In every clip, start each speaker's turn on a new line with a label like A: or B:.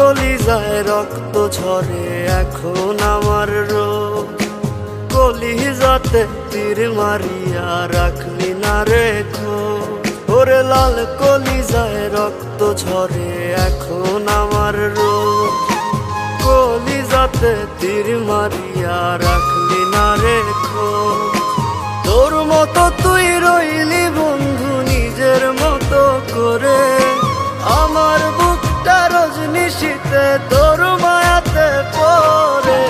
A: কলিজায় রক্ত ঝরে এখন আমার রোজ, কলিজাতে তীর মারিয়া রাখলি না রেখো। ওরে লাল কলিজায় রক্ত ঝরে এখন আমার রোজ, কলিজাতে তীর মারিয়া রাখলি না রেখো। তোর মতো তুই রইলি বন্ধু নিজের মতো করে, আমার বুকটা রজনিশীতে তোর মায়াতে পড়ে।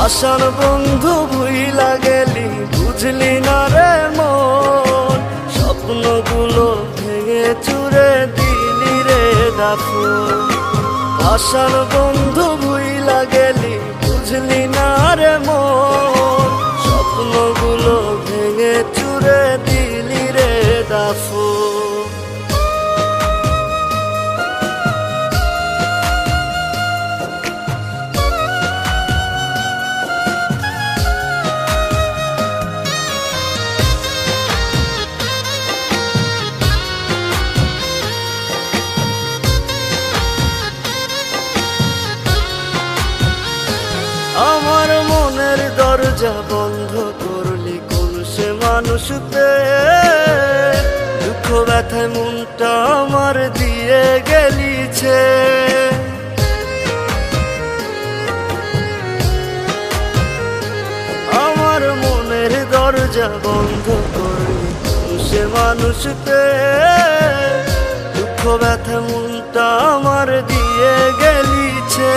A: আশার বন্ধু ভুইলা গেলি বুঝলি না রে মন, স্বপ্নগুলো ভেঙে চুরে দিলি রে দাফন। আশার বন্ধু ভুইলা গেলি বুঝলি না রে মন, স্বপ্নগুলো ভেঙে চুরে দিলি রে দাফন। আমার মনের দরজা বন্ধ করলি কোন সে মানুষ পেয়ে, দুঃখ ব্যথায় মনটা আমার দিয়ে গেলিছে। আমার মনের দরজা বন্ধ করলি কোন সে মানুষ পেয়ে, দুঃখ ব্যথায় মনটা আমার দিয়ে গেলিছে।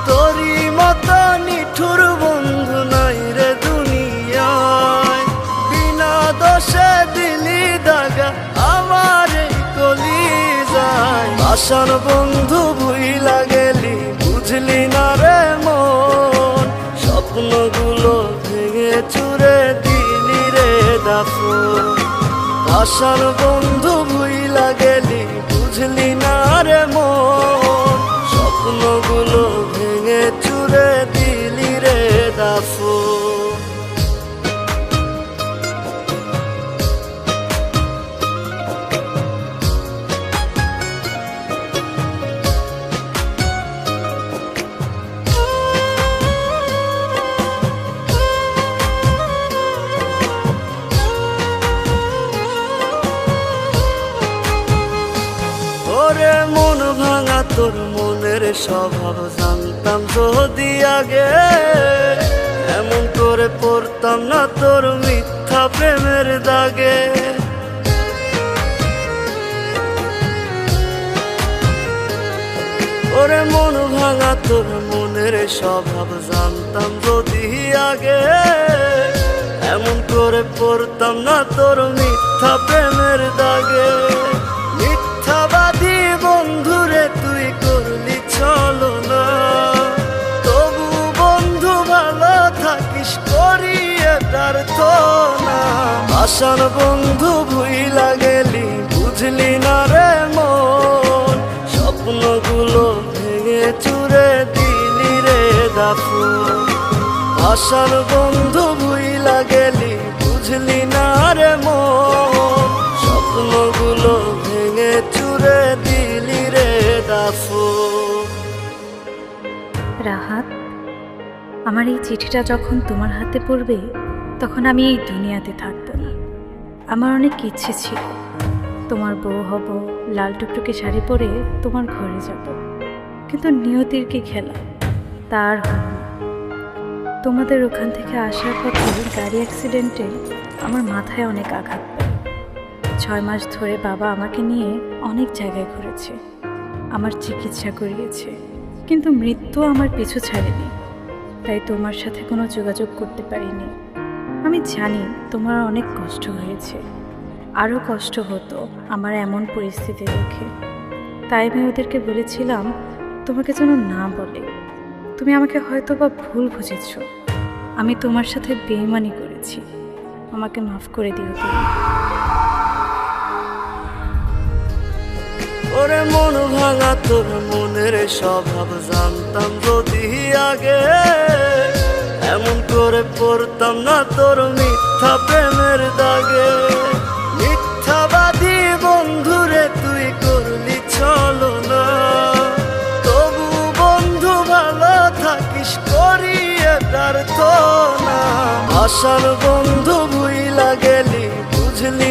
A: তোরি মতো নিঠুর বন্ধু নাই রে দুনিয়ায়, বিনা দোষে দিলি দাগা আমার এই কলিজায়। আশার বন্ধু ভুইলা গেলি বুঝলি না রে মন, স্বপ্নগুলো ভেঙে চুরে দিলি রে দাফন। আশার বন্ধু ভুইলা গেলি বুঝলি না রে মন, স্বপ্নগুলো ভেঙে চুরে দিলি রে দাফন। ওরে মন ভাঙা তোর মনের স্বভাব জানতাম যদি আগে, এমন করে পড়তাম না তোর মিথ্যা প্রেমের দাগে। ওরে মন ভাঙা তোর মনের স্বভাব জানতাম যদি আগে, এমন করে পড়তাম না তোর মিথ্যা প্রেমের দাগে। মিথ্যাবাদী বন্ধুরে তুই করলি ছলনা, তবু বন্ধু ভালো থাকিস করিয়ে তার না। আশার বন্ধু ভুইলা গেলি বুঝলি না রে মন, স্বপ্নগুলো ভেঙে চুরে দিলি রে দাফন। আশার বন্ধু ভুইলা গেলি বুঝলি না রে মন, স্বপ্নগুলো ভেঙে চুরে দিলি রে দাফন।
B: রাহাত, আমার এই চিঠিটা যখন তোমার হাতে পড়বে তখন আমি এই দুনিয়াতে থাকবো না। আমার অনেক ইচ্ছে ছিল তোমার বউ হব, লাল টুকটুকে শাড়ি পরে তোমার ঘরে যাব, কিন্তু নিয়তির কি খেলা, তার হল না। তোমাদের ওখান থেকে আসার পথে গাড়ি অ্যাক্সিডেন্টে আমার মাথায় অনেক আঘাত পায়। 6 মাস ধরে বাবা আমাকে নিয়ে অনেক জায়গায় ঘুরেছে, আমার চিকিৎসা করিয়েছে, কিন্তু মৃত্যু আমার পিছু ছাড়েনি। তাই তোমার সাথে কোনো যোগাযোগ করতে পারিনি। আমি জানি তোমার অনেক কষ্ট হয়েছে, আরও কষ্ট হতো আমার এমন পরিস্থিতি দেখে। তাই আমি ওদেরকে বলেছিলাম তোমাকে যেন না বলে। তুমি আমাকে হয়তো বা ভুল বুঝেছ, আমি তোমার সাথে বেইমানি করেছি, আমাকে মাফ করে দিও তুমি।
A: ওরে মন ভাঙা তোর মনের স্বভাব জানতাম যদি আগে, এমন করে পড়তাম না তোর মিথ্যা প্রেমের দাগে। মিথ্যাবাদী বন্ধুরে তুই করলি ছলনা, তবু আশার বন্ধু ভুইলা গেলি, বুঝলি